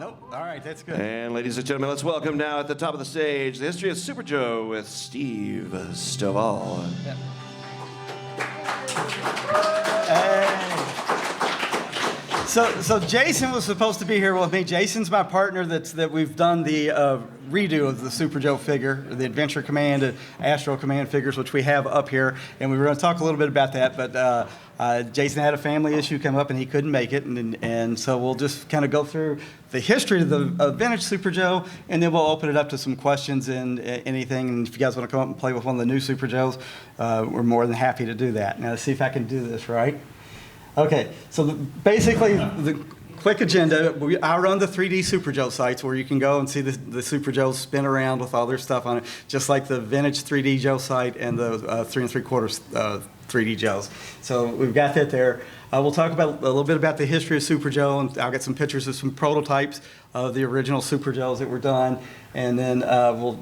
Nope. All right, that's good. And ladies and gentlemen, let's welcome now at the top of the stage the history of Super Joe with Steve Stovall. Yeah. So Jason was supposed to be here with me. Jason's my partner that we've done the redo of the Super Joe figure, the Adventure Command and Astro Command figures, which we have up here. And we were going to talk a little bit about that, but Jason had a family issue come up and he couldn't make it. And so we'll just kind of go through the history of the vintage Super Joe, and then we'll open it up to some questions and anything. And if you guys want to come up and play with one of the new Super Joes, we're more than happy to do that. Now let's see if I can do this right. Okay, so basically the quick agenda, I run the 3D Super Joe sites where you can go and see the Super Joes spin around with all their stuff on it, just like the vintage 3D Joe site and the 3 3/4 3D Joes. So we've got that there. We'll talk about a little bit about the history of Super Joe, and I'll get some pictures of some prototypes of the original Super Joes that were done, and then we'll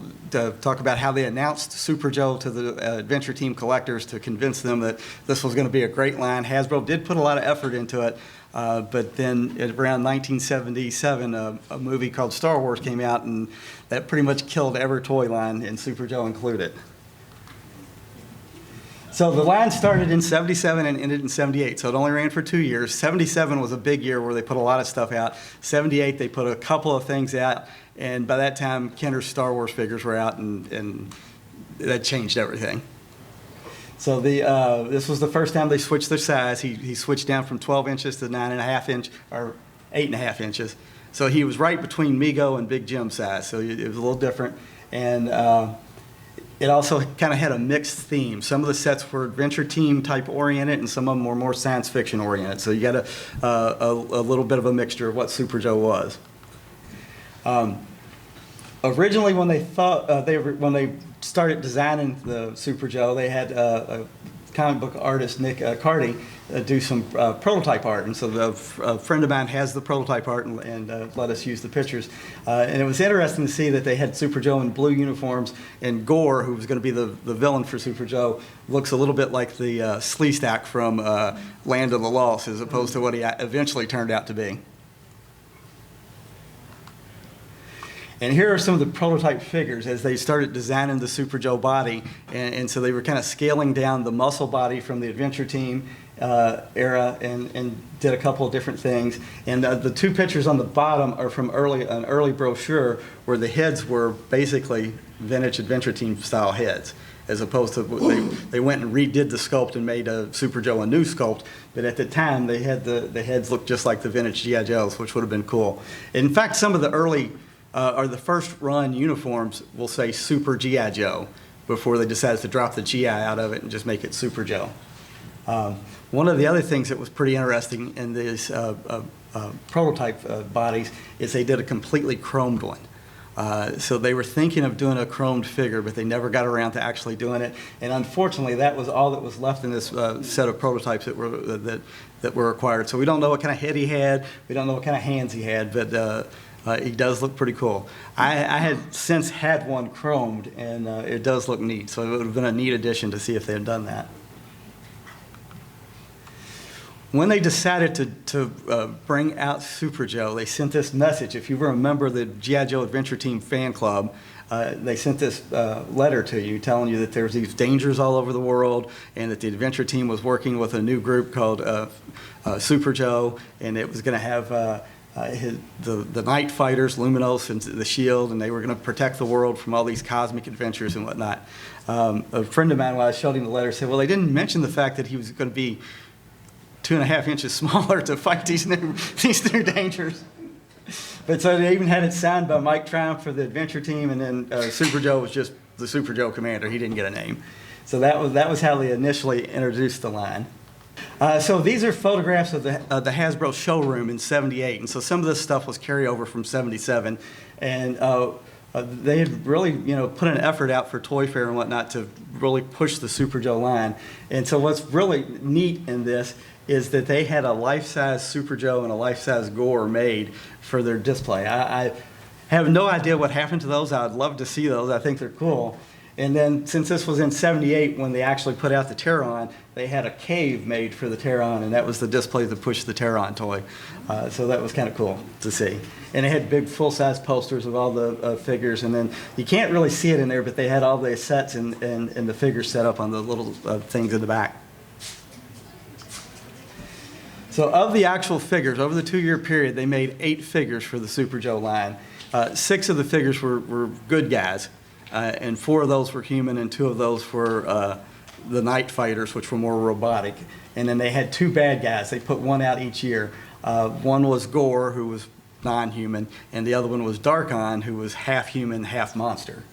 talk about how they announced Super Joe to the Adventure Team collectors to convince them that this was going to be a great line. Hasbro did put a lot of effort into it, but then around 1977, a movie called Star Wars came out, and that pretty much killed every toy line, and Super Joe included. So the line started in 77 and ended in 78, so it only ran for 2 years. 77 was a big year where they put a lot of stuff out. 78, they put a couple of things out, and by that time, Kenner's Star Wars figures were out, and that changed everything. So this was the first time they switched their size. He switched down from 12 inches to 9.5 inch, or 8.5 inches. So he was right between Mego and Big Jim size, so it was a little different. And it also kind of had a mixed theme. Some of the sets were Adventure Team type oriented, and some of them were more science fiction oriented. So you got a little bit of a mixture of what Super Joe was. Originally, when they started designing the Super Joe, they had a comic book artist, Nick Carty, do some prototype art. And so a friend of mine has the prototype art and let us use the pictures. And it was interesting to see that they had Super Joe in blue uniforms, and Gore, who was going to be the villain for Super Joe, looks a little bit like the Sleestack from Land of the Lost, as opposed to what he eventually turned out to be. And here are some of the prototype figures as they started designing the Super Joe body. And so they were kind of scaling down the muscle body from the Adventure Team era and did a couple of different things. And the two pictures on the bottom are from an early brochure where the heads were basically vintage Adventure Team style heads, as opposed to they went and redid the sculpt and made a Super Joe a new sculpt. But at the time, they had the heads look just like the vintage G.I. Joes, which would have been cool. In fact, some of the early or the first run uniforms will say Super G.I. Joe before they decided to drop the G.I. out of it and just make it Super Joe. One of the other things that was pretty interesting in these prototype bodies is they did a completely chromed one. So they were thinking of doing a chromed figure, but they never got around to actually doing it. And unfortunately, that was all that was left in this set of prototypes that were acquired. So we don't know what kind of head he had. We don't know what kind of hands he had, but he does look pretty cool. I had since had one chromed, and it does look neat. So it would have been a neat addition to see if they had done that. When they decided to bring out Super Joe, they sent this message. If you remember the G.I. Joe Adventure Team fan club, they sent this letter to you telling you that there's these dangers all over the world, and that the Adventure Team was working with a new group called Super Joe, and it was going to have the Night Fighters, Luminos, and the Shield, and they were going to protect the world from all these cosmic adventures and whatnot. A friend of mine, when I showed him the letter, said, well, they didn't mention the fact that he was going to be 2.5 inches smaller to fight these new dangers. But so they even had it signed by Mike Triumph for the Adventure Team, and then Super Joe was just the Super Joe Commander. He didn't get a name. So that was how they initially introduced the line. So these are photographs of the Hasbro showroom in '78, and so some of this stuff was carryover from '77, and they had really, put an effort out for Toy Fair and whatnot to really push the Super Joe line. And so what's really neat in this is that they had a life-size Super Joe and a life-size Gore made for their display. I have no idea what happened to those. I'd love to see those. I think they're cool. And then since this was in 78 when they actually put out the Terron, they had a cave made for the Terron, and that was the display that pushed the Terron toy. So that was kind of cool to see. And it had big full-size posters of all the figures, and then you can't really see it in there, but they had all the sets and the figures set up on the little things in the back. So of the actual figures, over the 2-year period, they made 8 figures for the Super Joe line. 6 of the figures were good guys. And 4 of those were human, and 2 of those were the Night Fighters, which were more robotic. And then they had 2 bad guys. They put 1 out each year. One was Gore, who was non-human, and the other one was Darkon, who was half human, half monster.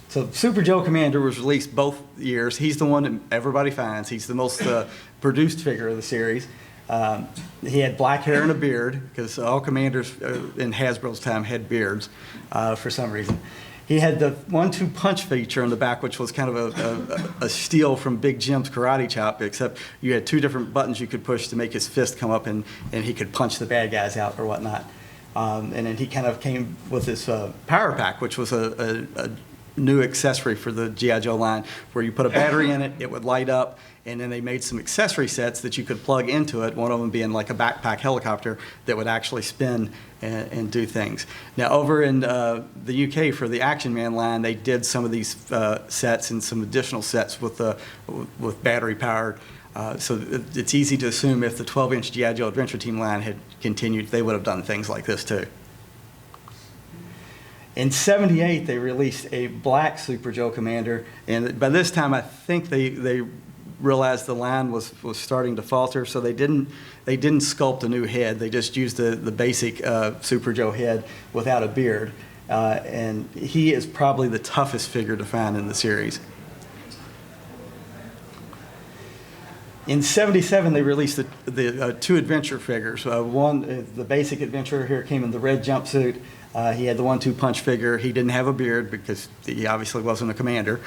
So Super Joe Commander was released both years. He's the one that everybody finds. He's the most produced figure of the series. He had black hair and a beard, because all commanders in Hasbro's time had beards for some reason. He had the 1-2 punch feature on the back, which was kind of a steal from Big Jim's Karate Chop, except you had 2 different buttons you could push to make his fist come up, and he could punch the bad guys out or whatnot. And then he kind of came with this power pack, which was a new accessory for the G.I. Joe line, where you put a battery in it, it would light up, and then they made some accessory sets that you could plug into it, one of them being like a backpack helicopter that would actually spin and do things. Now, over in the UK for the Action Man line, they did some of these sets and some additional sets with battery powered. So it's easy to assume if the 12-inch G.I. Joe Adventure Team line had continued, they would have done things like this too. In 78, they released a black Super Joe Commander, and by this time, I think they realized the line was starting to falter, so they didn't sculpt a new head. They just used the basic Super Joe head without a beard, and he is probably the toughest figure to find in the series. In 77, they released the 2 adventure figures. One, the basic adventurer here, came in the red jumpsuit. He had the 1-2 punch figure. He didn't have a beard because he obviously wasn't a commander.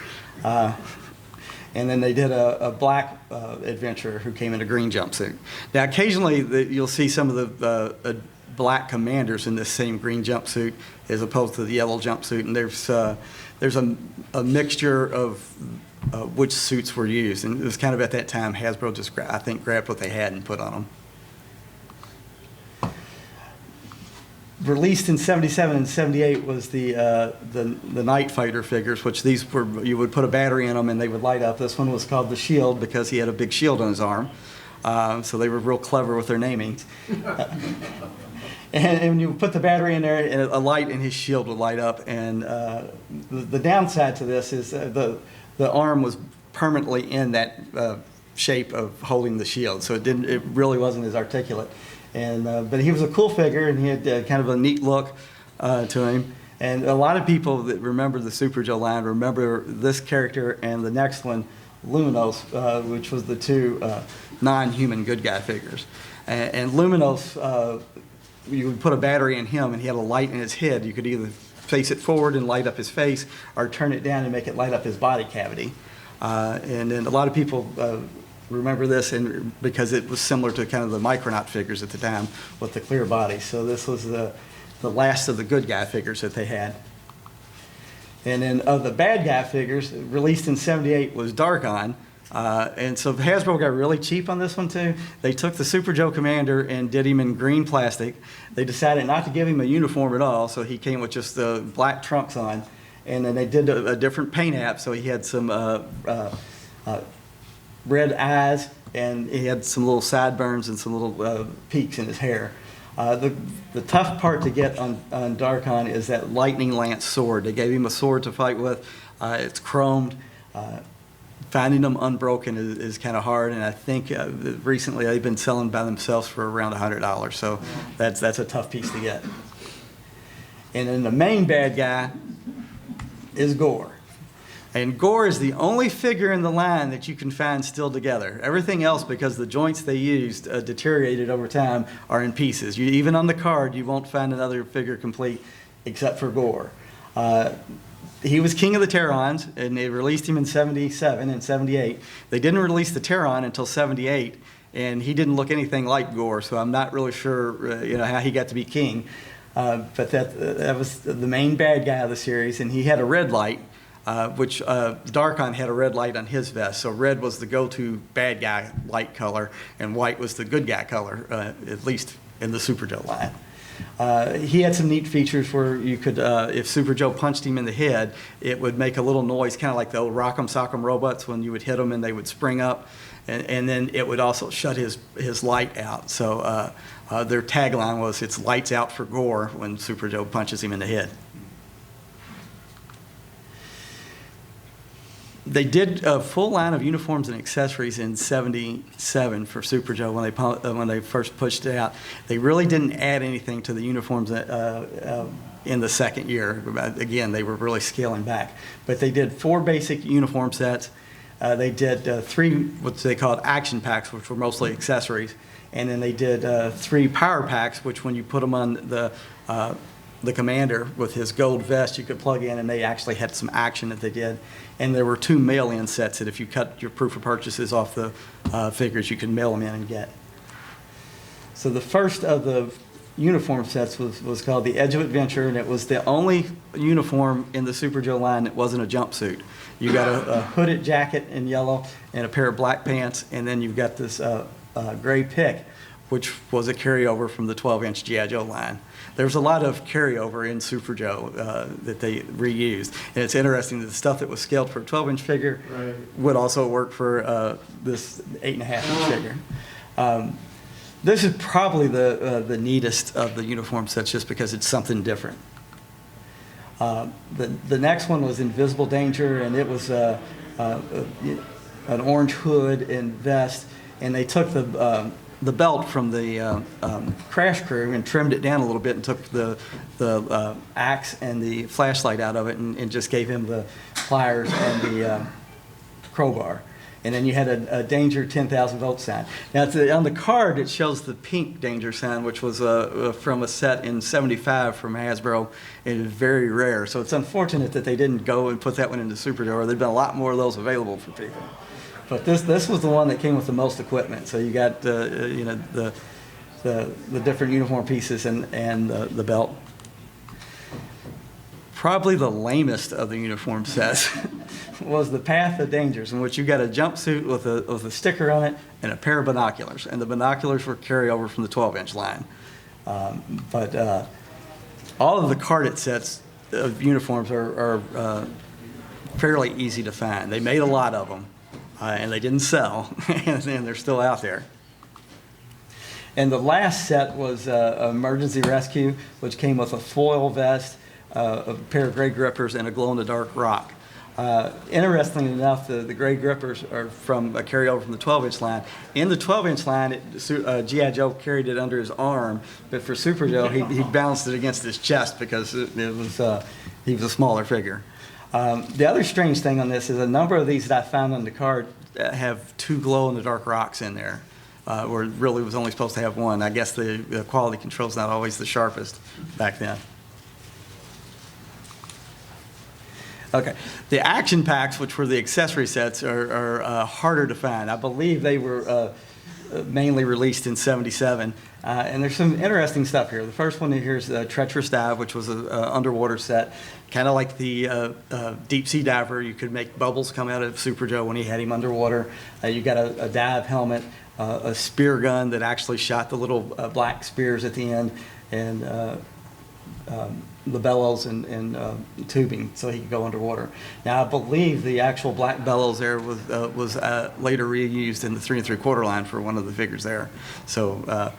And then they did a black adventurer who came in a green jumpsuit. Now, occasionally you'll see some of the black commanders in this same green jumpsuit as opposed to the yellow jumpsuit, and there's a mixture of which suits were used. And it was kind of at that time Hasbro just, I think, grabbed what they had and put on them. Released in 77 and 78 was the Night Fighter figures, which these were, you would put a battery in them and they would light up. This one was called the Shield because he had a big shield on his arm. So they were real clever with their namings. And you put the battery in there and a light in his shield would light up. And the downside to this is the arm was permanently in that shape of holding the shield. So it really wasn't as articulate. And, but he was a cool figure, and he had kind of a neat look to him. And a lot of people that remember the Super Joe line remember this character and the next one, Luminos, which was the 2 non-human good guy figures. And Luminos, you would put a battery in him, and he had a light in his head. You could either face it forward and light up his face, or turn it down and make it light up his body cavity. And then a lot of people remember this because it was similar to kind of the Micronaut figures at the time with the clear body. So this was the last of the good guy figures that they had. And then of the bad guy figures, released in 78 was Darkon. And so Hasbro got really cheap on this one too. They took the Super Joe Commander and did him in green plastic. They decided not to give him a uniform at all, so he came with just the black trunks on. And then they did a different paint app, so he had some red eyes, and he had some little sideburns and some little peaks in his hair. The tough part to get on Darkon is that lightning lance sword. They gave him a sword to fight with. It's chromed. Finding them unbroken is kind of hard, and I think recently they've been selling by themselves for around $100, so that's a tough piece to get. And then the main bad guy is Gore. And Gore is the only figure in the line that you can find still together. Everything else, because the joints they used deteriorated over time, are in pieces. Even on the card, you won't find another figure complete except for Gore. He was king of the Terrons, and they released him in 77 and 78. They didn't release the Terron until 78, and he didn't look anything like Gore, so I'm not really sure how he got to be king. But that was the main bad guy of the series, and he had a red light, which Darkon had a red light on his vest. So red was the go-to bad guy light color, and white was the good guy color, at least in the Super Joe line. He had some neat features where you could, if Super Joe punched him in the head, it would make a little noise, kind of like the old Rock'em Sock'em robots when you would hit them and they would spring up. And then it would also shut his light out. So their tagline was, "It's lights out for gore" when Super Joe punches him in the head. They did a full line of uniforms and accessories in '77 for Super Joe when they first pushed it out. They really didn't add anything to the uniforms in the second year. Again, they were really scaling back. But they did 4 basic uniform sets. They did 3 what they called action packs, which were mostly accessories. And then they did 3 power packs, which when you put them on the commander with his gold vest, you could plug in, and they actually had some action that they did. And there were 2 mail-in sets that if you cut your proof of purchases off the figures, you could mail them in and get. So the first of the uniform sets was called the Edge of Adventure, and it was the only uniform in the Super Joe line that wasn't a jumpsuit. You got a hooded jacket in yellow and a pair of black pants, and then you've got this gray pick, which was a carryover from the 12-inch G.I. Joe line. There's a lot of carryover in Super Joe that they reused. And it's interesting that the stuff that was scaled for a 12-inch figure would also work for this 8.5-inch figure. This is probably the neatest of the uniform sets just because it's something different. The next one was Invisible Danger, and it was an orange hood and vest, and they took the belt from the crash crew and trimmed it down a little bit and took the axe and the flashlight out of it and just gave him the pliers and the crowbar. And then you had a Danger 10,000 volt sign. Now on the card it shows the pink Danger sign, which was from a set in '75 from Hasbro. It is very rare, so it's unfortunate that they didn't go and put that one into Super Joe. There'd been a lot more of those available for people. But this was the one that came with the most equipment. So you got the different uniform pieces and the belt. Probably the lamest of the uniform sets was the Path of Dangers, in which you got a jumpsuit with a sticker on it and a pair of binoculars. And the binoculars were carryover from the 12-inch line. But all of the carded sets of uniforms are fairly easy to find. They made a lot of them, and they didn't sell, and they're still out there. And the last set was Emergency Rescue, which came with a foil vest, a pair of gray grippers, and a glow-in-the-dark rock. Interestingly enough, the gray grippers are from a carryover from the 12-inch line. In the 12-inch line, G.I. Joe carried it under his arm, but for Super Joe, he balanced it against his chest because he was a smaller figure. The other strange thing on this is a number of these that I found on the card have 2 glow-in-the-dark rocks in there, where it really was only supposed to have 1. I guess the quality control's not always the sharpest back then. Okay, the action packs, which were the accessory sets, are harder to find. I believe they were mainly released in '77, and there's some interesting stuff here. The first one here is Treacherous Dive, which was an underwater set, kind of like the deep sea diver. You could make bubbles come out of Super Joe when he had him underwater. You got a dive helmet, a spear gun that actually shot the little black spears at the end, and the bellows and tubing so he could go underwater. Now I believe the actual black bellows there was later reused in the 3 3/4 line for one of the figures there. So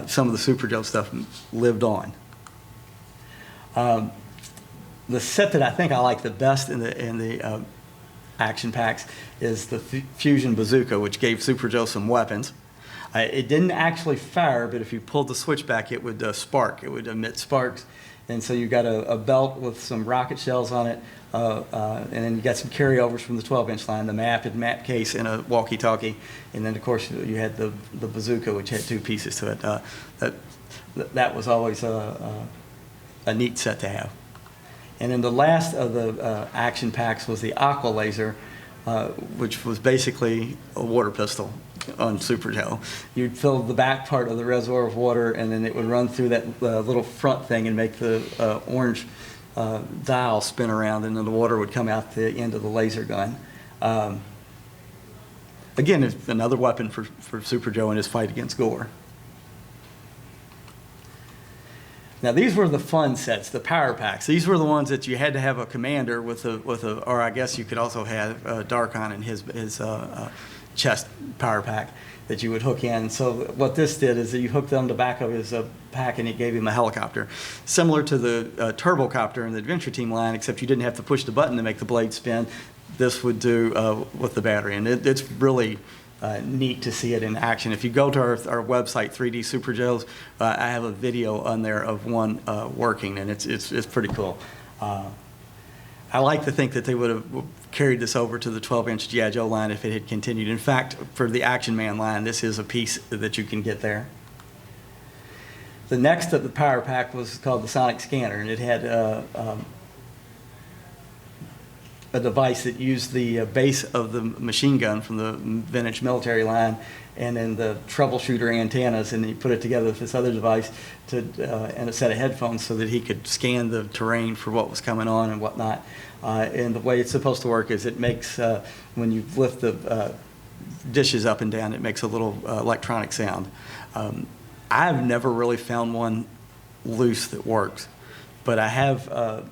some of the Super Joe stuff lived on. The set that I think I like the best in the action packs is the Fusion Bazooka, which gave Super Joe some weapons. It didn't actually fire, but if you pulled the switch back, it would spark. It would emit sparks. And so you got a belt with some rocket shells on it, and then you got some carryovers from the 12-inch line, the map case, and a walkie-talkie. And then, of course, you had the bazooka, which had 2 pieces to it. That was always a neat set to have. And then the last of the action packs was the Aqua Laser, which was basically a water pistol. on Super Joe. You'd fill the back part of the reservoir with water, and then it would run through that little front thing and make the orange dial spin around, and then the water would come out the end of the laser gun. Again, it's another weapon for Super Joe in his fight against gore. Now, these were the fun sets, the power packs. These were the ones that you had to have a commander with a, or I guess you could also have Darkon in his chest power pack that you would hook in. So what this did is that you hooked on the back of his pack, and it gave him a helicopter, similar to the turbocopter in the Adventure Team line, except you didn't have to push the button to make the blade spin. This would do with the battery, and it's really neat to see it in action. If you go to our website, 3D Super Joes, I have a video on there of one working, and it's pretty cool. I like to think that they would have carried this over to the 12-inch G.I. Joe line if it had continued. In fact, for the Action Man line, this is a piece that you can get there. The next of the power pack was called the Sonic Scanner, and it had a device that used the base of the machine gun from the vintage military line, and then the troubleshooter antennas, and he put it together with this other device and a set of headphones so that he could scan the terrain for what was coming on and whatnot. And the way it's supposed to work is it makes, when you lift the dishes up and down, it makes a little electronic sound. I've never really found one loose that works, but I have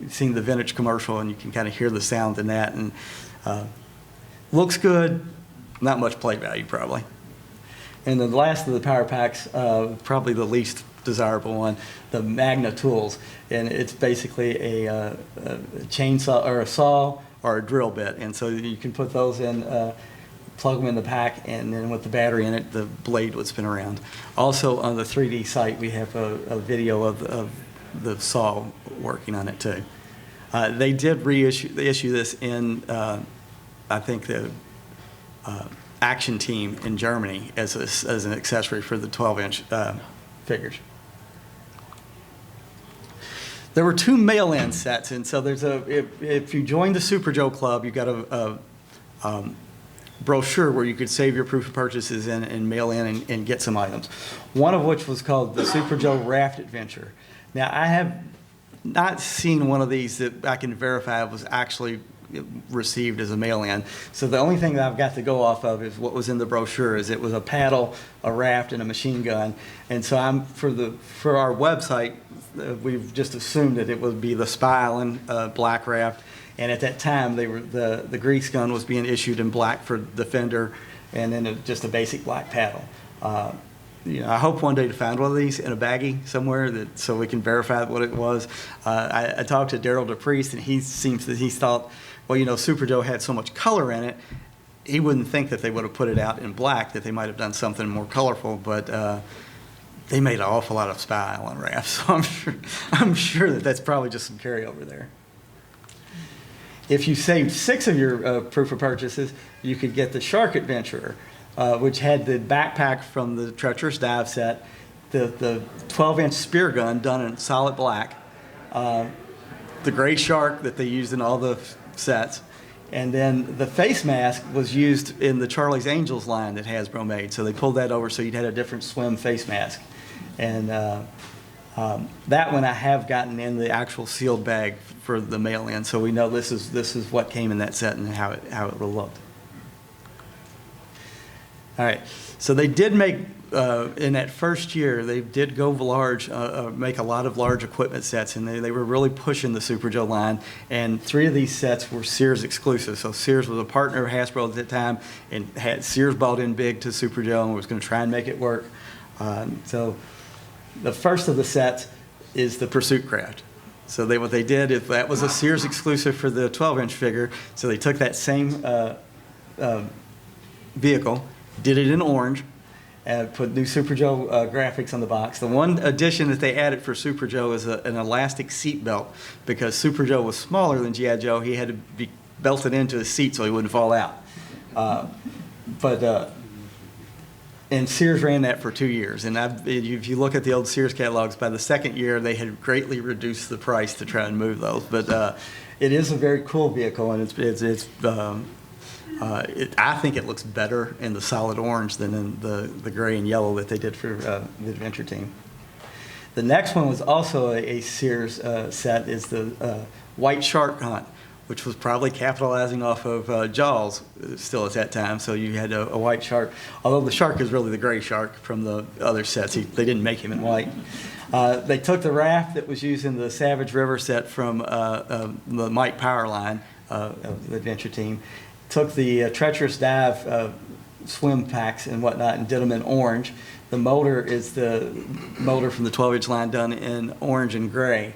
seen the vintage commercial, and you can kind of hear the sound in that, and looks good, not much play value probably. And the last of the power packs, probably the least desirable one, the Magna Tools, and it's basically a chainsaw or a saw or a drill bit, and so you can put those in, plug them in the pack, and then with the battery in it, the blade would spin around. Also on the 3D site, we have a video of the saw working on it too. They did issue this in, I think, the Action Team in Germany as an accessory for the 12-inch figures. There were 2 mail-in sets, and so there's if you joined the Super Joe Club, you got a brochure where you could save your proof of purchases and mail in and get some items. One of which was called the Super Joe Raft Adventure. Now, I have not seen one of these that I can verify was actually received as a mail-in. So the only thing that I've got to go off of is what was in the brochure. Is it was a paddle, a raft, and a machine gun. And so for our website, we've just assumed that it would be the Spy Island black raft. And at that time, the grease gun was being issued in black for the fender, and then just a basic black paddle. I hope one day to find one of these in a baggie somewhere so we can verify what it was. I talked to Daryl DePriest, and he thought, well, Super Joe had so much color in it, he wouldn't think that they would have put it out in black, that they might have done something more colorful, but they made an awful lot of Spy Island rafts, so I'm sure that's probably just some carryover there. If you saved 6 of your proof of purchases, you could get the Shark Adventurer, which had the backpack from the Treacherous Dive set, the 12-inch spear gun done in solid black, the gray shark that they used in all the sets, and then the face mask was used in the Charlie's Angels line that Hasbro made. So they pulled that over so you'd had a different swim face mask. And that one I have gotten in the actual sealed bag for the mail-in, so we know this is what came in that set and how it looked. All right, so they did make, in that first year, they did go large, make a lot of large equipment sets, and they were really pushing the Super Joe line, and 3 of these sets were Sears exclusive. So Sears was a partner of Hasbro at that time, and Sears bought in big to Super Joe and was going to try and make it work. So the first of the sets is the Pursuit Craft. So what they did is that was a Sears exclusive for the 12-inch figure, so they took that same vehicle, did it in orange, and put new Super Joe graphics on the box. The one addition that they added for Super Joe is an elastic seat belt, because Super Joe was smaller than G.I. Joe. He had to be belted into his seat so he wouldn't fall out. And Sears ran that for 2 years. And if you look at the old Sears catalogs, by the second year, they had greatly reduced the price to try and move those. But it is a very cool vehicle, and it's I think it looks better in the solid orange than in the gray and yellow that they did for the adventure team. The next one was also a Sears set, is the White Shark Hunt, which was probably capitalizing off of Jaws still at that time. So you had a white shark, although the shark is really the gray shark from the other sets. They didn't make him in white. They took the raft that was used in the Savage River set from the Mike Power line of the adventure team, took the Treacherous Dive swim packs and whatnot and did them in orange. The motor is the motor from the 12-inch line done in orange and gray.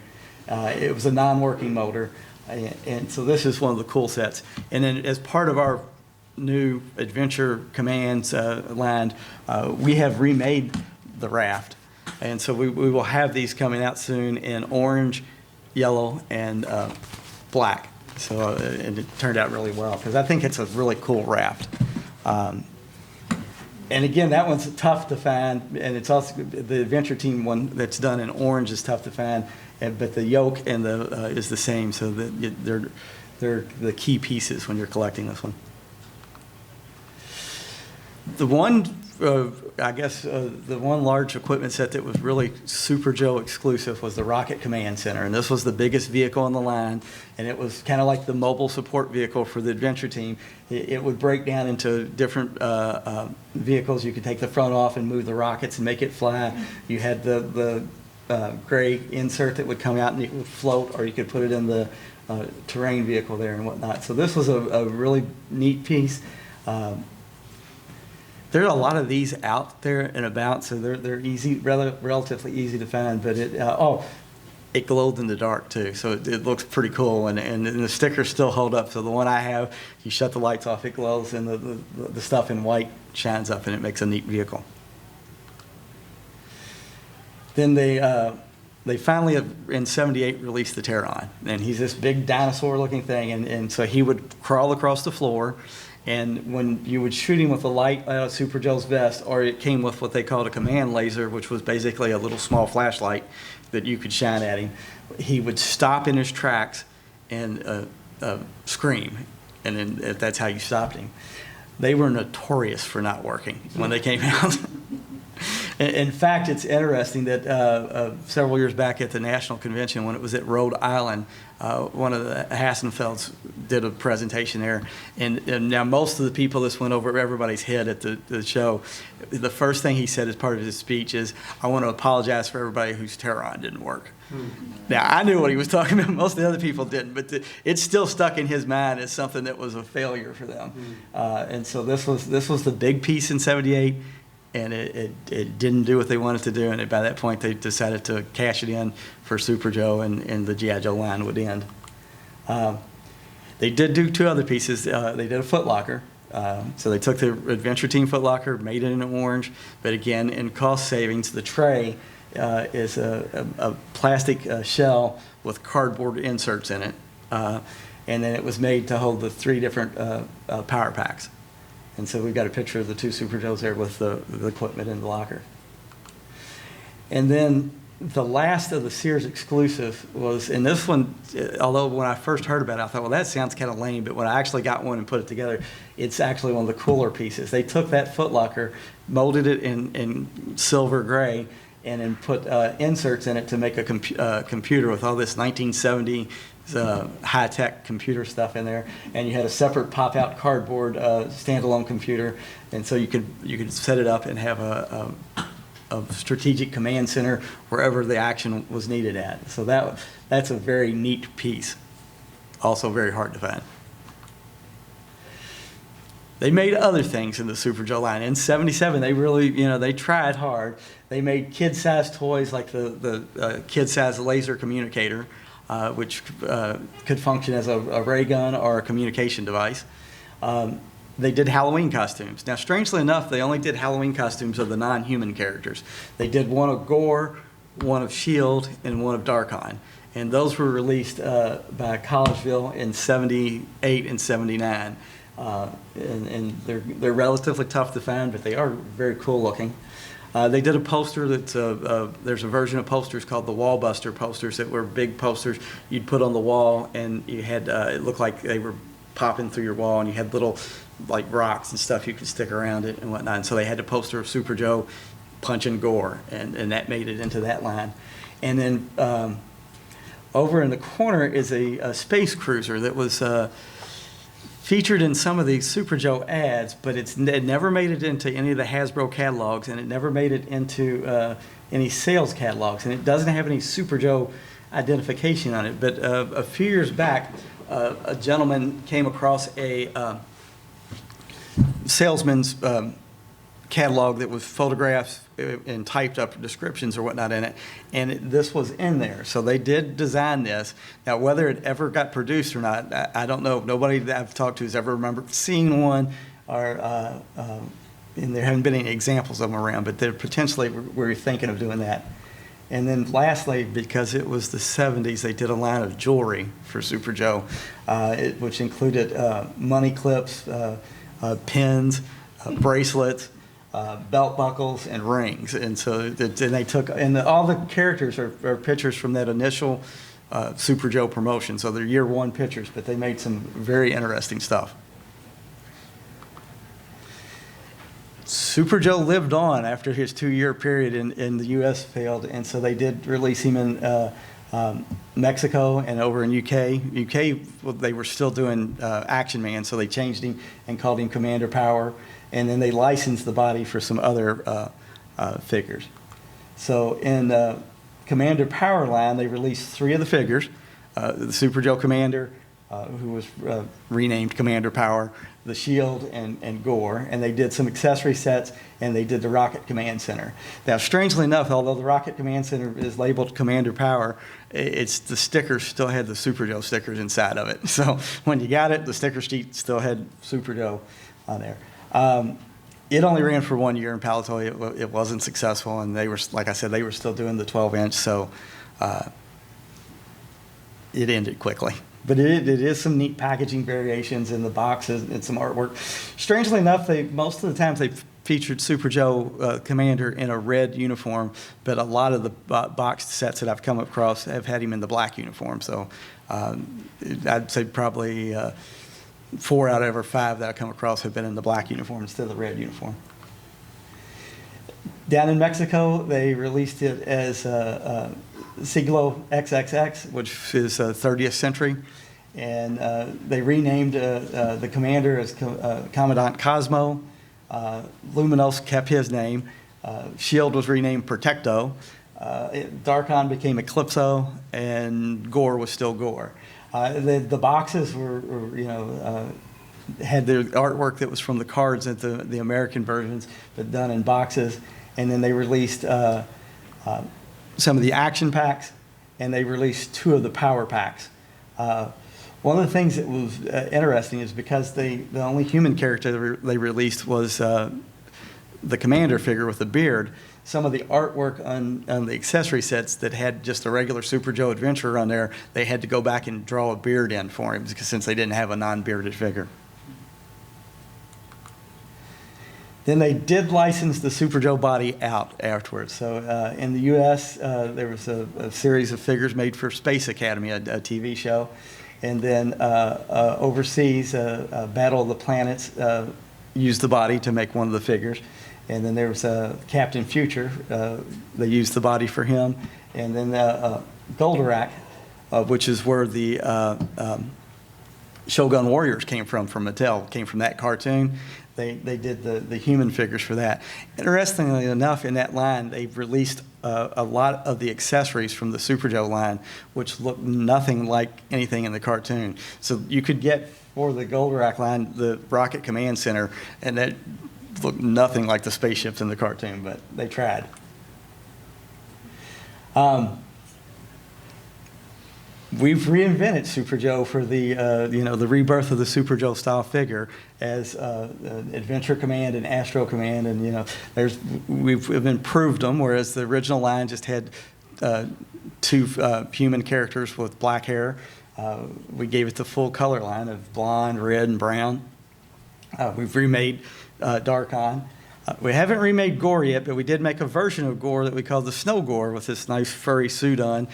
It was a non-working motor. And so this is one of the cool sets. And then as part of our new Adventure Commands line, we have remade the raft. And so we will have these coming out soon in orange, yellow, and black. So and it turned out really well because I think it's a really cool raft. And again, that one's tough to find, and it's also the Adventure Team one that's done in orange is tough to find, but the yoke and the is the same, so they're the key pieces when you're collecting this one. The one, I guess, the one large equipment set that was really Super Joe exclusive was the Rocket Command Center, and this was the biggest vehicle on the line, and it was kind of like the mobile support vehicle for the adventure team. It would break down into different vehicles. You could take the front off and move the rockets and make it fly. You had the gray insert that would come out and it would float, or you could put it in the terrain vehicle there and whatnot. So this was a really neat piece. There are a lot of these out there and about, so they're easy, relatively easy to find. But it glowed in the dark too, so it looks pretty cool. And the stickers still hold up. So the one I have, you shut the lights off, it glows, and the stuff in white shines up, and it makes a neat vehicle. Then they finally in '78 released the Terron, and he's this big dinosaur-looking thing, and so he would crawl across the floor. And when you would shoot him with a light out of Super Joe's vest, or it came with what they called a command laser, which was basically a little small flashlight that you could shine at him, he would stop in his tracks and scream. And then that's how you stopped him. They were notorious for not working when they came out. In fact, it's interesting that several years back at the National Convention, when it was at Rhode Island, one of the Hassenfelds did a presentation there. And now most of the people, this went over everybody's head at the show. The first thing he said as part of his speech is, I want to apologize for everybody whose Terron didn't work. Now, I knew what he was talking about. Most of the other people didn't, but it's still stuck in his mind as something that was a failure for them. And so this was the big piece in '78. And it didn't do what they wanted to do, and by that point they decided to cash it in for Super Joe, and the G.I. Joe line would end. They did do two other pieces. They did a Foot Locker. So they took the Adventure Team Foot Locker, made it in orange, but again, in cost savings, the tray is a plastic shell with cardboard inserts in it. And then it was made to hold the three different power packs. And so we've got a picture of the two Super Joes there with the equipment in the locker. And then the last of the Sears exclusive was, and this one, although when I first heard about it, I thought, well, that sounds kind of lame, but when I actually got one and put it together, it's actually one of the cooler pieces. They took that Foot Locker, molded it in silver gray, and then put inserts in it to make a computer with all this 1970 high-tech computer stuff in there, and you had a separate pop-out cardboard standalone computer, and so you could set it up and have a strategic command center wherever the action was needed at. So that's a very neat piece, also very hard to find. They made other things in the Super Joe line. In '77, they really, they tried hard. They made kid-sized toys like the kid-sized laser communicator, which could function as a ray gun or a communication device. They did Halloween costumes. Now, strangely enough, they only did Halloween costumes of the non-human characters. They did one of Gore, one of S.H.I.E.L.D., and one of Darkon. And those were released by Collegeville in '78 and '79. And they're relatively tough to find, but they are very cool looking. They did a poster that's there's a version of posters called the Wall Buster posters that were big posters you'd put on the wall, and you had it looked like they were pop in through your wall, and you had little like rocks and stuff you could stick around it and whatnot. And so they had a poster of Super Joe punching Gore, and that made it into that line. And then over in the corner is a space cruiser that was featured in some of the Super Joe ads, but it never made it into any of the Hasbro catalogs, and it never made it into any sales catalogs, and it doesn't have any Super Joe identification on it. But a few years back, a gentleman came across a salesman's catalog that was photographs and typed up descriptions or whatnot in it, and this was in there. So they did design this. Now, whether it ever got produced or not, I don't know. Nobody that I've talked to has ever remembered seeing one, or and there haven't been any examples of them around, but they're potentially we're thinking of doing that. And then lastly, because it was the 70s, they did a line of jewelry for Super Joe, which included money clips, pins, bracelets, belt buckles, and rings. And so they took, and all the characters are pictures from that initial Super Joe promotion. So they're year one pictures, but they made some very interesting stuff. Super Joe lived on after his 2-year period in the U.S. failed, and so they did release him in Mexico and over in UK. Well, they were still doing Action Man, so they changed him and called him Commander Power, and then they licensed the body for some other figures. So in the Commander Power line, they released 3 of the figures, the Super Joe Commander, who was renamed Commander Power, the Shield, and Gore, and they did some accessory sets, and they did the Rocket Command Center. Now, strangely enough, although the Rocket Command Center is labeled Commander Power, it's the stickers still had the Super Joe stickers inside of it. So when you got it, the sticker sheet still had Super Joe on there. It only ran for 1 year in Palatoy. It wasn't successful, and they were, like I said, they were still doing the 12-inch, so it ended quickly. But it is some neat packaging variations in the boxes and some artwork. Strangely enough, most of the times they featured Super Joe Commander in a red uniform, but a lot of the boxed sets that I've come across have had him in the black uniform. So I'd say probably 4 out of every 5 that I come across have been in the black uniform instead of the red uniform. Down in Mexico, they released it as Siglo XXX, which is 30th century, and they renamed the commander as Commandant Cosmo. Luminos kept his name. Shield was renamed Protecto. Darkon became Eclipso, and Gore was still Gore. The boxes were had the artwork that was from the cards at the American versions, but done in boxes. And then they released some of the action packs, and they released 2 of the power packs. One of the things that was interesting is because the only human character they released was the commander figure with the beard. Some of the artwork on the accessory sets that had just a regular Super Joe Adventurer on there, they had to go back and draw a beard in for him since they didn't have a non-bearded figure. Then they did license the Super Joe body out afterwards. So in the U.S., there was a series of figures made for Space Academy, a TV show. And then overseas, Battle of the Planets used the body to make one of the figures. And then there was Captain Future. They used the body for him. And then Goldorak, which is where the Shogun Warriors came from Mattel, came from that cartoon. They did the human figures for that. Interestingly enough, in that line, they've released a lot of the accessories from the Super Joe line, which look nothing like anything in the cartoon. So you could get, for the Goldorak line, the Rocket Command Center, and that looked nothing like the spaceships in the cartoon, but they tried. We've reinvented Super Joe for the the rebirth of the Super Joe style figure as Adventure Command and Astro Command, and we've improved them. Whereas the original line just had 2 human characters with black hair, we gave it the full color line of blonde, red, and brown. We've remade Darkon. We haven't remade Gore yet, but we did make a version of Gore that we call the Snow Gore with this nice furry suit on,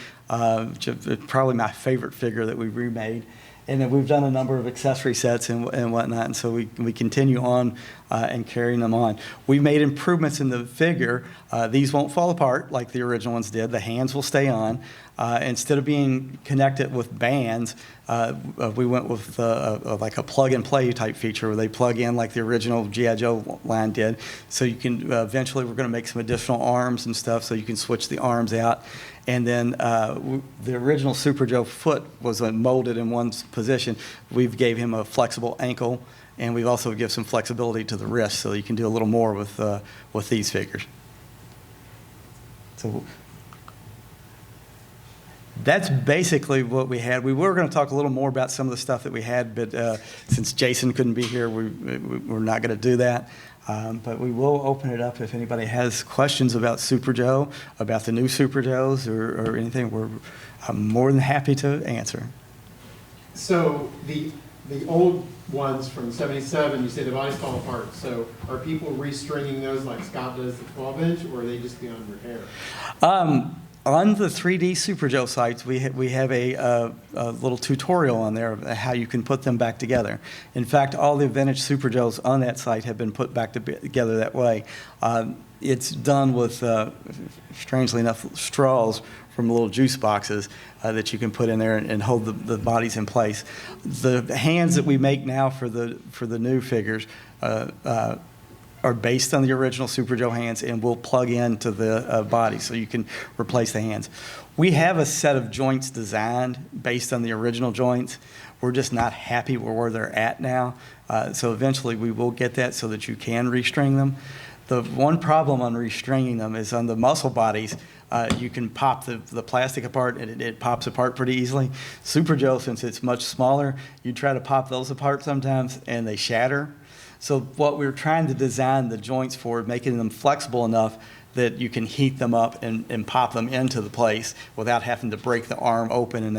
which is probably my favorite figure that we remade. And then we've done a number of accessory sets and whatnot, and so we continue on and carrying them on. We made improvements in the figure. These won't fall apart like the original ones did. The hands will stay on. Instead of being connected with bands, we went with like a plug-and-play type feature where they plug in like the original G.I. Joe line did. So you can, eventually we're going to make some additional arms and stuff so you can switch the arms out. And then the original Super Joe foot was molded in one position. We've gave him a flexible ankle, and we've also given some flexibility to the wrist so you can do a little more with these figures. So that's basically what we had. We were going to talk a little more about some of the stuff that we had, but since Jason couldn't be here, we're not going to do that. But we will open it up if anybody has questions about Super Joe, about the new Super Joes, or anything. I'm more than happy to answer. So the old ones from '77, you say the bodies fall apart. So are people restringing those like Scott does the 12-inch, or are they just beyond repair? On the 3D Super Joe sites, we have a little tutorial on there of how you can put them back together. In fact, all the vintage Super Joes on that site have been put back together that way. It's done with, strangely enough, straws from little juice boxes that you can put in there and hold the bodies in place. The hands that we make now for the new figures are based on the original Super Joe hands and will plug into the body so you can replace the hands. We have a set of joints designed based on the original joints. We're just not happy with where they're at now. So eventually we will get that so that you can restring them. The one problem on restringing them is on the muscle bodies, you can pop the plastic apart and it pops apart pretty easily. Super Joe, since it's much smaller, you try to pop those apart sometimes and they shatter. So what we're trying to design the joints for, making them flexible enough that you can heat them up and pop them into the place without having to break the arm open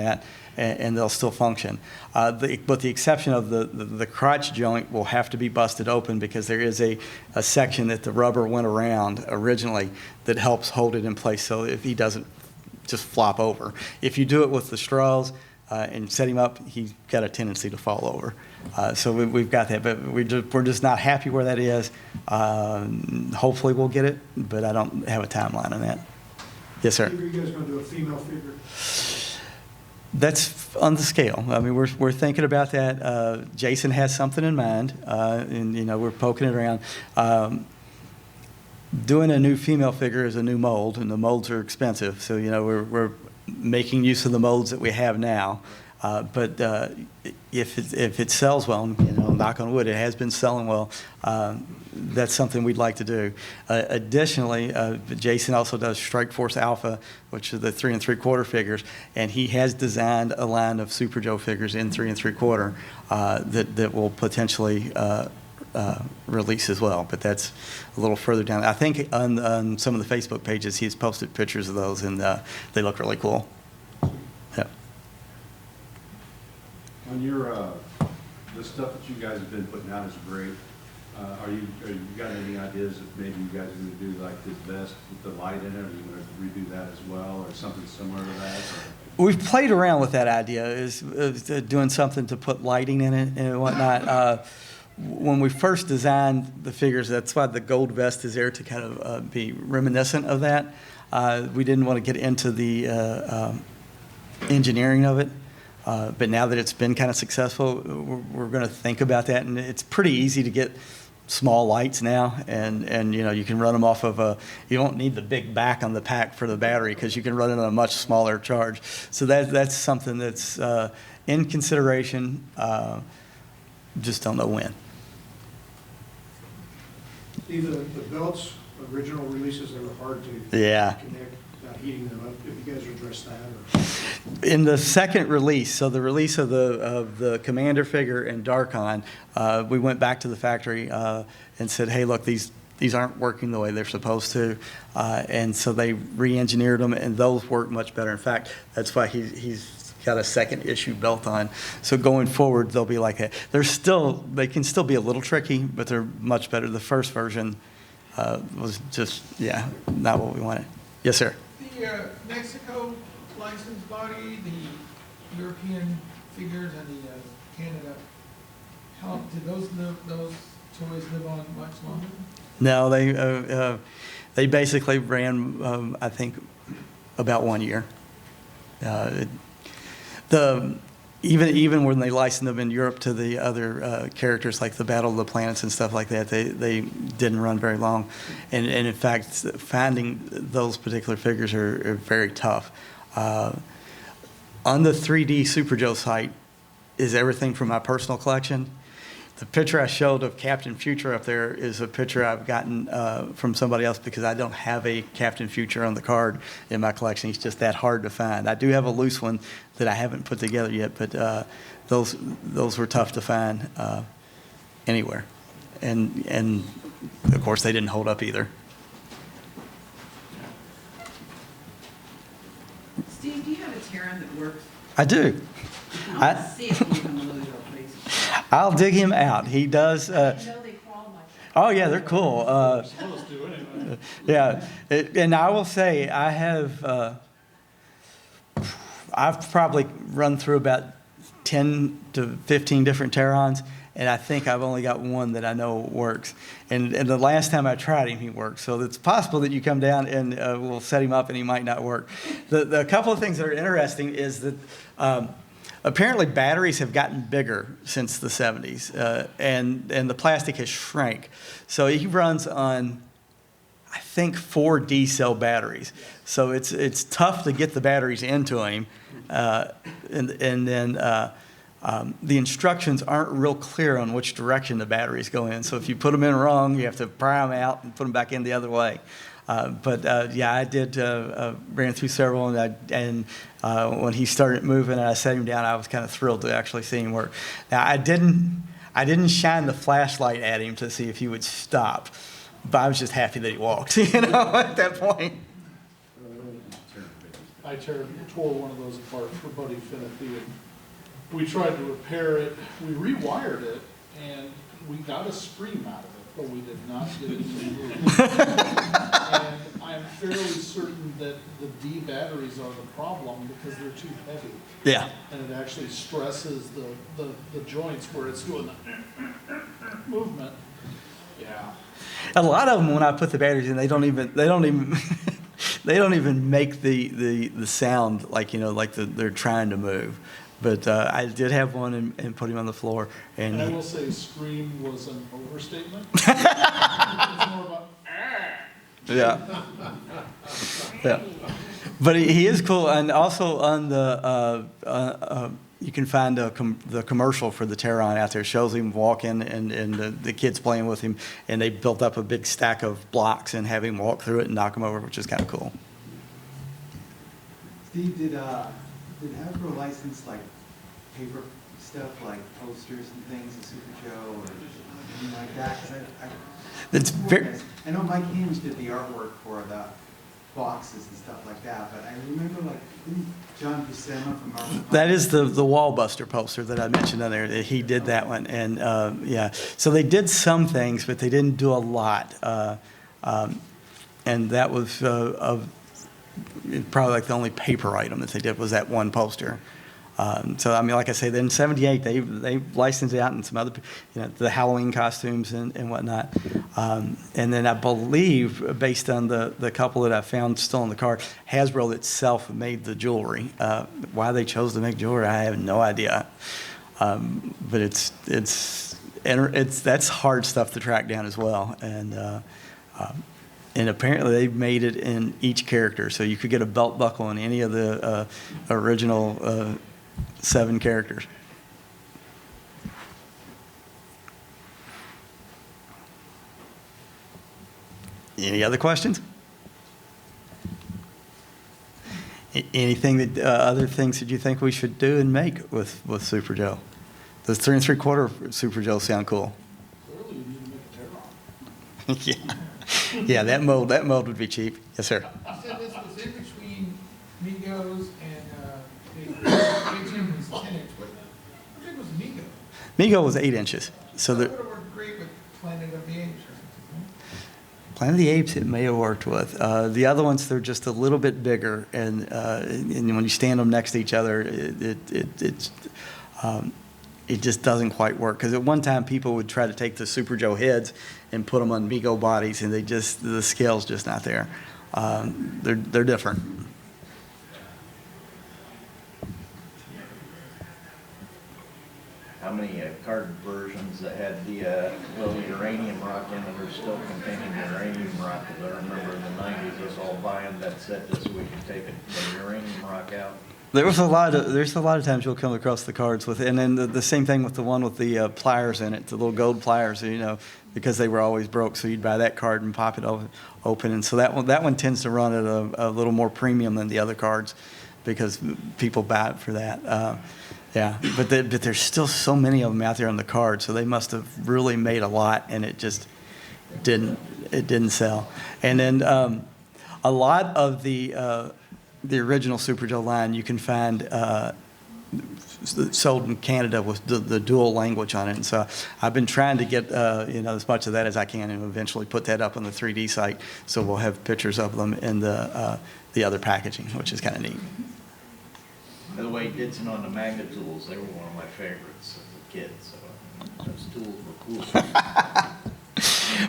and they'll still function. But the exception of the crotch joint will have to be busted open because there is a section that the rubber went around originally that helps hold it in place so if he doesn't just flop over. If you do it with the straws, and set him up, he's got a tendency to fall over. So we've got that, but we're just not happy where that is. Hopefully we'll get it, but I don't have a timeline on that. Yes, sir. Are you guys going to do a female figure? That's on the scale. I mean, we're thinking about that. Jason has something in mind, and we're poking it around. Doing a new female figure is a new mold, and the molds are expensive. So we're making use of the molds that we have now. But if it sells well, knock on wood, it has been selling well, that's something we'd like to do. Additionally, Jason also does Strike Force Alpha, which are the 3 3/4 figures, and he has designed a line of Super Joe figures in 3 3/4 that will potentially release as well, but that's a little further down. I think on some of the Facebook pages he's posted pictures of those, and they look really cool. Yeah. On your the stuff that you guys have been putting out is great. Are you got any ideas if maybe you guys are going to do like this vest with the light in it? Are you going to redo that as well, or something similar to that? We've played around with that idea, is doing something to put lighting in it and whatnot. When we first designed the figures, that's why the gold vest is there to kind of be reminiscent of that. We didn't want to get into the engineering of it, but now that it's been kind of successful, we're going to think about that. And it's pretty easy to get small lights now, and you can run them off of you don't need the big back on the pack for the battery because you can run it on a much smaller charge. So that's something that's in consideration. Just don't know when. Either the belts, original releases, they were hard to Yeah. connect without heating them up. If you guys address that, or In the second release, so the release of the Commander figure and Darkon, we went back to the factory and said, hey, look, these aren't working the way they're supposed to. And so they re-engineered them, and those work much better. In fact, that's why he's got a second issue belt on. So going forward, they'll be like that. They can still be a little tricky, but they're much better. The first version was just, not what we wanted. Yes, sir. The Mexico licensed body, the European figures and the Canada, how did those toys live on much longer? No, they basically ran, I think, about 1 year. Even when they licensed them in Europe to the other characters like the Battle of the Planets and stuff like that, they didn't run very long. And in fact, finding those particular figures are very tough. On the 3D Super Joe site is everything from my personal collection. The picture I showed of Captain Future up there is a picture I've gotten from somebody else because I don't have a Captain Future on the card in my collection. He's just that hard to find. I do have a loose one that I haven't put together yet, but those were tough to find anywhere. And of course, they didn't hold up either. Steve, do you have a Terran that works? I do. Let's see if you can lose your please. I'll dig him out. He does. I know they crawl much. Oh yeah, they're cool. Yeah, and I will say I have. I've probably run through about 10 to 15 different Terrans, and I think I've only got one that I know works. And the last time I tried him, he worked. So it's possible that you come down and we'll set him up and he might not work. The couple of things that are interesting is that apparently batteries have gotten bigger since the 70s, and the plastic has shrank. So he runs on, I think, 4 D-cell batteries. So it's tough to get the batteries into him. And then the instructions aren't real clear on which direction the batteries go in. So if you put them in wrong, you have to pry them out and put them back in the other way. Yeah, I did ran through several, and when he started moving and I set him down, I was kind of thrilled to actually see him work. Now I didn't shine the flashlight at him to see if he would stop, but I was just happy that he walked. At that point. I tore one of those apart for Buddy Finnetti, and we tried to repair it. We rewired it, and we got a scream out of it, but we did not get it to move. And I'm fairly certain that the D batteries are the problem because they're too heavy. Yeah. And it actually stresses the joints where it's doing the movement. Yeah. A lot of them, when I put the batteries in, they don't even they don't even make the sound like they're trying to move. But I did have one and put him on the floor. And I will say, scream was an overstatement. It's more about. Yeah. Yeah. But he is cool, and also on the you can find the commercial for the Terran out there. Shows him walking and the kids playing with him, and they built up a big stack of blocks and have him walk through it and knock them over, which is kind of cool. Steve, did Hasbro license like paper stuff like posters and things, a Super Joe or anything like that? It's very. I know Mike Hames did the artwork for the boxes and stuff like that, but I remember didn't John Buscema from Marvel. That is the Wallbuster poster that I mentioned on there. He did that one, and yeah. So they did some things, but they didn't do a lot, and that was probably like the only paper item that they did was that one poster. So I mean, like I say, then in '78 they licensed it out in some other, the Halloween costumes and whatnot. And then I believe, based on the couple that I found still in the car, Hasbro itself made the jewelry. Why they chose to make jewelry, I have no idea. But that's hard stuff to track down as well. And apparently they made it in each character, so you could get a belt buckle in any of the original 7 characters. Any other questions? Anything that other things that you think we should do and make with Super Joe? Those 3 3/4 Super Joe sound cool. Clearly, you need to make a Terran. Yeah, yeah. That mold would be cheap. Yes, sir. You said this was in between Migos and the 8-inch and 10-inch. How big was Migo? Migo was 8 inches. So That the would have worked great with Planet of the Apes or something. Planet of the Apes, it may have worked with. The other ones, they're just a little bit bigger, and when you stand them next to each other, it's it just doesn't quite work. Because at one time, people would try to take the Super Joe heads and put them on Mego bodies, and the scale's just not there. They're different. How many card versions that had the little uranium rock in it are still containing uranium rock? Because I remember in the 90s us all buying that set just so we could take the uranium rock out. There's a lot of times you'll come across the cards with, and then the same thing with the one with the pliers in it, the little gold pliers, because they were always broke. So you'd buy that card and pop it open, and so that one tends to run at a little more premium than the other cards, because people buy it for that. Yeah, but there's still so many of them out there on the card, so they must have really made a lot, and it just didn't sell. And then a lot of the original Super Joe line you can find sold in Canada with the dual language on it, and so I've been trying to get as much of that as I can, and eventually put that up on the 3D site, so we'll have pictures of them in the other packaging, which is kind of neat. By the way, Ditson on the Magnet tools, they were one of my favorites as a kid, so those tools were cool.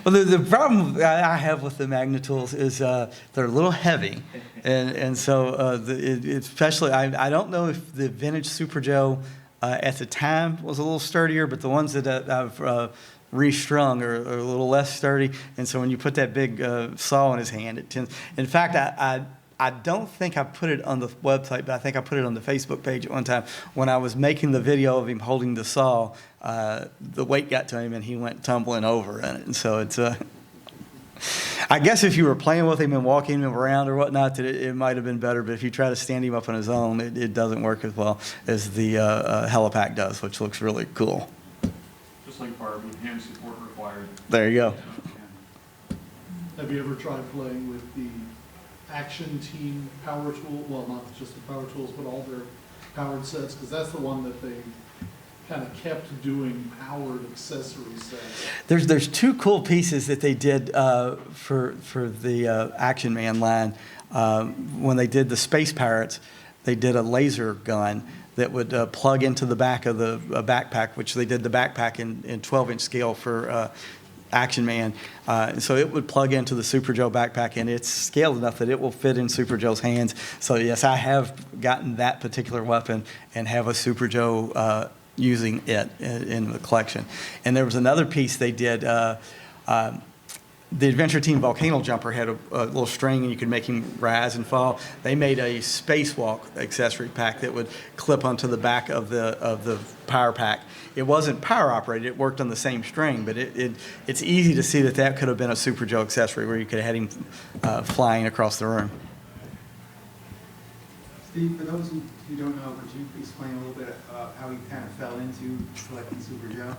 Well, the problem I have with the Magnet tools is they're a little heavy, and so especially I don't know if the vintage Super Joe at the time was a little sturdier, but the ones that I've restrung are a little less sturdy, and so when you put that big saw in his hand, it tends. In fact, I don't think I put it on the website, but I think I put it on the Facebook page at one time. When I was making the video of him holding the saw, the weight got to him and he went tumbling over in it. And so it's, I guess if you were playing with him and walking him around or whatnot, it might have been better. But if you try to stand him up on his own, it doesn't work as well as the Helipack does, which looks really cool. Just like Barbie, hand support required. There you go. Have you ever tried playing with the Action Team power tool? Well, not just the power tools, but all their powered sets, because that's the one that they kind of kept doing powered accessory sets. There's two cool pieces that they did for the Action Man line. When they did the Space Pirates, they did a laser gun that would plug into the back of the backpack, which they did the backpack in 12-inch scale for Action Man. So it would plug into the Super Joe backpack, and it's scaled enough that it will fit in Super Joe's hands. So yes, I have gotten that particular weapon and have a Super Joe using it in the collection. And there was another piece they did. The Adventure Team Volcano Jumper had a little string, and you could make him rise and fall. They made a spacewalk accessory pack that would clip onto the back of the power pack. It wasn't power operated; it worked on the same string, but it's easy to see that could have been a Super Joe accessory where you could have had him flying across the room. Steve, for those who don't know, could you explain a little bit about how you kind of fell into collecting Super Joe?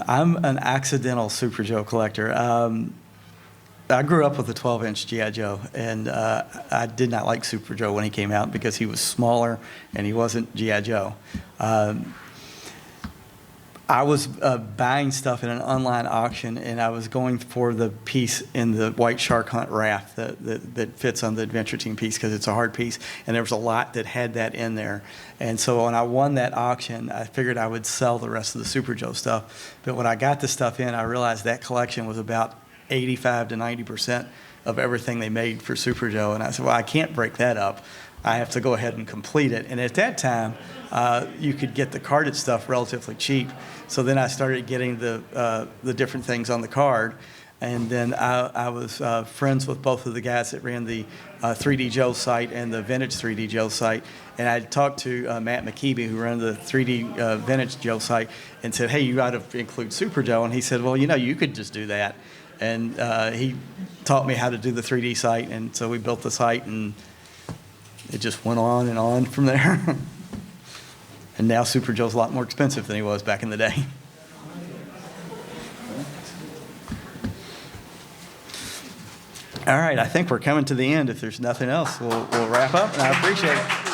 I'm an accidental Super Joe collector. I grew up with a 12-inch G.I. Joe, and I did not like Super Joe when he came out because he was smaller and he wasn't G.I. Joe. I was buying stuff in an online auction, and I was going for the piece in the White Shark Hunt raft that fits on the Adventure Team piece because it's a hard piece, and there was a lot that had that in there. And so when I won that auction, I figured I would sell the rest of the Super Joe stuff. But when I got the stuff in, I realized that collection was about 85 to 90% of everything they made for Super Joe. And I said, well, I can't break that up. I have to go ahead and complete it. And at that time, you could get the carded stuff relatively cheap. So then I started getting the different things on the card. And then I was friends with both of the guys that ran the 3D Joe site and the Vintage 3D Joe site. And I talked to Matt McKeeby, who ran the 3D Vintage Joe site, and said, hey, you got to include Super Joe. And he said, well, you could just do that. And he taught me how to do the 3D site. And so we built the site, and it just went on and on from there. And now Super Joe's a lot more expensive than he was back in the day. All right, I think we're coming to the end. If there's nothing else, we'll wrap up, and I appreciate it.